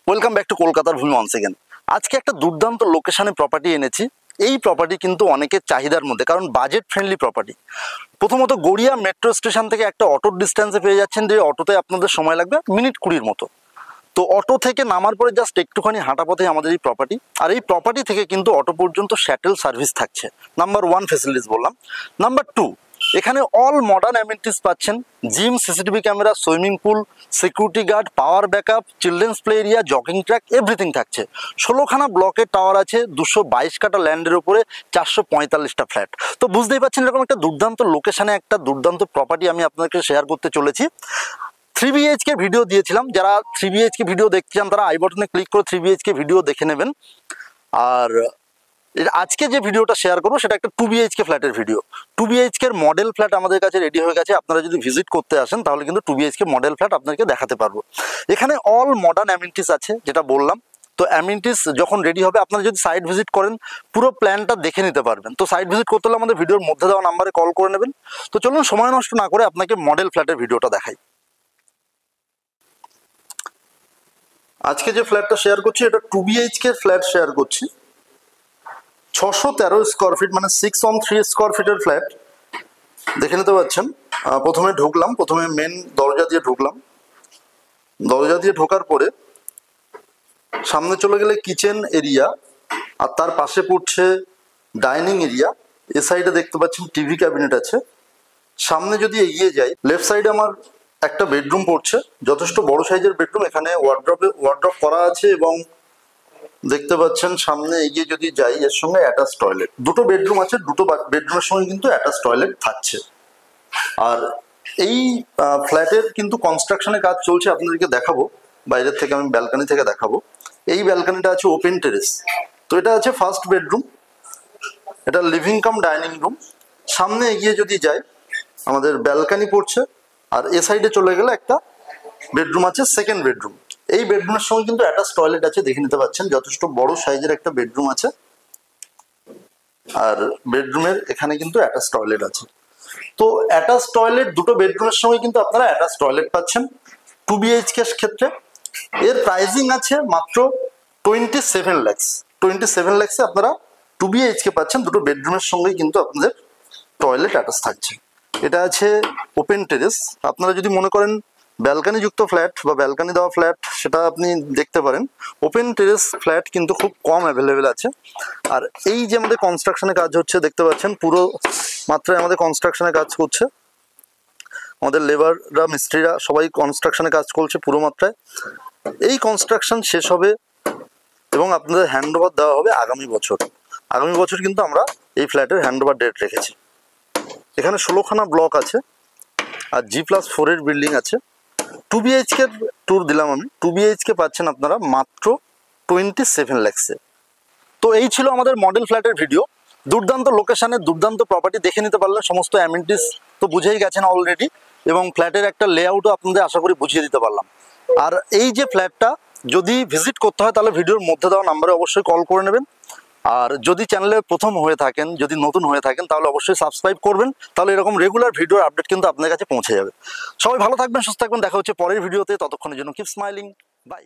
Welcome back to কলকাতার ভূমি once again. আজকে একটা দুর্দান্ত লোকেশনে প্রপার্টি এনেছি। এই প্রপার্টি কিন্তু অনেকের চাহিদার মধ্যে, কারণ বাজেট ফ্রেন্ডলি প্রপার্টি। প্রথমত গড়িয়া মেট্রো স্টেশন থেকে একটা অটোর ডিস্টেন্সে পেয়ে যাচ্ছেন, যে অটোতে আপনাদের সময় লাগবে মিনিট 20 মতো। তো অটো থেকে নামার পরে জাস্ট একটুখানি হাঁটা পথে আমাদের এই প্রপার্টি। আর এই প্রপার্টি থেকে কিন্তু অটো পর্যন্ত শ্যাটেল সার্ভিস থাকছে। নাম্বার 1 ফেসিলিটিস বললাম। নাম্বার 2, এখানে অল মডার্ন অ্যামেনিটিস পাচ্ছেন। Gym, CCTV camera, swimming pool, security guard, power backup, children's play area, jogging track, everything থাকছে। 16খানা ব্লকের টাওয়ার আছে, 222 কাটা ল্যান্ডের উপরে 445টা ফ্ল্যাট। তো বুঝতেই পারছেন এরকম একটা দুর্দান্ত লোকেশনে একটা দুর্দান্ত প্রপার্টি আমি আপনাদেরকে শেয়ার করতে চলেছি। 3 BHK ভিডিও দিয়েছিলাম, যারা 3 BHK ভিডিও দেখতে চান তারা আই বটনে ক্লিক করে 3 BHK ভিডিও দেখে নেবেন। আর আজকে যে ভিডিওটা শেয়ার করবো সেটা একটা 2 BHK ফ্ল্যাটের ভিডিও। 2 BHK এর মডেল ফ্ল্যাট আমাদের কাছে রেডি হয়ে গেছে। আপনারা যদি ভিজিট করতে আসেন তাহলে কিন্তু 2 BHK মডেল ফ্ল্যাট আপনাদেরকে দেখাতে পারবো। এখানে অল মডার্ন অ্যামেনিটিস আছে, যেটা বললাম। তো অ্যামেনিটিস যখন রেডি হবে, আপনারা যদি সাইট ভিজিট করেন পুরো প্ল্যানটা দেখে নিতে পারবেন। তো সাইট ভিজিট করতে হলে আমাদের ভিডিওর মধ্যে দেওয়া নাম্বারে কল করে নেবেন। তো চলুন সময় নষ্ট না করে আপনাকে মডেল ফ্ল্যাটের ভিডিওটা দেখাই। আজকে যে ফ্ল্যাটটা শেয়ার করছি এটা 2 BHK ফ্ল্যাট শেয়ার করছি। 613 স্কোয়ার ফিট, মানে 613 স্কোয়ার ফিটের ফ্ল্যাট। দেখে নিতে পাচ্ছেন। প্রথমে ঢুকলাম, প্রথমে মেন দরজা দিয়ে ঢুকলাম। দরজা দিয়ে ঢোকার পরে সামনে চলে গেলে কিচেন এরিয়া, আর তার পাশে পড়ছে ডাইনিং এরিয়া। এ সাইডে দেখতে পাচ্ছেন টিভি ক্যাবিনেট আছে। সামনে যদি এগিয়ে যাই, লেফট সাইডে আমার একটা বেডরুম পড়ছে, যথেষ্ট বড় সাইজের বেডরুম। এখানে ওয়ার্ড্রপ করা আছে, এবং দেখতে পাচ্ছেন সামনে এগিয়ে যদি যাই, এর সঙ্গে অ্যাটাচ টয়লেট। দুটো বেডরুম আছে, দুটো বেডরুমের সঙ্গে কিন্তু অ্যাটাচ টয়লেট থাকছে। আর এই ফ্ল্যাটের কিন্তু কনস্ট্রাকশনের কাজ চলছে, আপনাদেরকে দেখাবো। বাইরের থেকে আমি ব্যালকনি থেকে দেখাবো। এই ব্যালকনিটা আছে ওপেন টেরেস। তো এটা আছে ফার্স্ট বেডরুম, এটা লিভিং কাম ডাইনিং রুম। সামনে এগিয়ে যদি যাই, আমাদের ব্যালকনি পড়ছে, আর এ সাইডে চলে গেলে একটা বেডরুম আছে, সেকেন্ড বেডরুম। এই বেডরুমের সঙ্গে কিন্তু অ্যাটাচ টয়লেট আছে, দেখে নিতে পাচ্ছেন। যথেষ্ট বড় সাইজের একটা বেডরুম আছে, আর বেডরুমের এখানে কিন্তু অ্যাটাচ টয়লেট আছে। তো অ্যাটাচ টয়লেট দুটো বেডরুমের সঙ্গে কিন্তু আপনারা অ্যাটাচ টয়লেট পাচ্ছেন 2 BHK ক্ষেত্রে। এর প্রাইসিং আছে মাত্র 27 lakhs। 27 lakhs আপনারা 2 BHK পাচ্ছেন, দুটো বেডরুমের সঙ্গেই কিন্তু আপনাদের টয়লেট অ্যাটাচ থাকছে। এটা আছে ওপেন টেরেস। আপনারা যদি মনে করেন ব্যালকানি যুক্ত ফ্ল্যাট বা ব্যালকানি দেওয়া ফ্ল্যাট, সেটা আপনি দেখতে পারেন। ওপেন টেরেস ফ্ল্যাট কিন্তু খুব কম অ্যাভেলেবেল আছে। আর এই যে আমাদের কনস্ট্রাকশনে কাজ হচ্ছে, দেখতে পাচ্ছেন পুরো মাত্রায় আমাদের কনস্ট্রাকশনে কাজ করছে। আমাদের লেবাররা, মিস্ত্রিরা সবাই কনস্ট্রাকশনে কাজ করছে পুরো মাত্রায়। এই কনস্ট্রাকশন শেষ হবে এবং আপনাদের হ্যান্ড ওভার দেওয়া হবে আগামী বছর। আগামী বছর কিন্তু আমরা এই ফ্ল্যাটের হ্যান্ড ওভার ডেট রেখেছি। এখানে 16খানা ব্লক আছে, আর G+4 এর বিল্ডিং আছে। 2 BHK ট্যুর দিলাম আমি। 2 BHK পাচ্ছেন আপনারা মাত্র 27 lakhs-এ। তো এই ছিল আমাদের মডেল ফ্ল্যাটের ভিডিও। দুর্দান্ত লোকেশনে দুর্দান্ত প্রপার্টি দেখে নিতে পারলেন। সমস্ত অ্যামেনিটিস তো বুঝেই গেছেন অলরেডি, এবং ফ্ল্যাটের একটা লেআউটও আপনাদের আশা করি বুঝিয়ে দিতে পারলাম। আর এই যে ফ্ল্যাটটা যদি ভিজিট করতে হয় তাহলে ভিডিওর মধ্যে দেওয়া নাম্বারে অবশ্যই কল করে নেবেন। আর যদি চ্যানেলে প্রথম হয়ে থাকেন, যদি নতুন হয়ে থাকেন, তাহলে অবশ্যই সাবস্ক্রাইব করবেন। তাহলে এরকম রেগুলার ভিডিওর আপডেট কিন্তু আপনার কাছে পৌঁছে যাবে। সবাই ভালো থাকবেন, সুস্থ থাকবেন। দেখা হচ্ছে পরের ভিডিওতে। ততক্ষণের জন্য কিপ স্মাইলিং, বাই।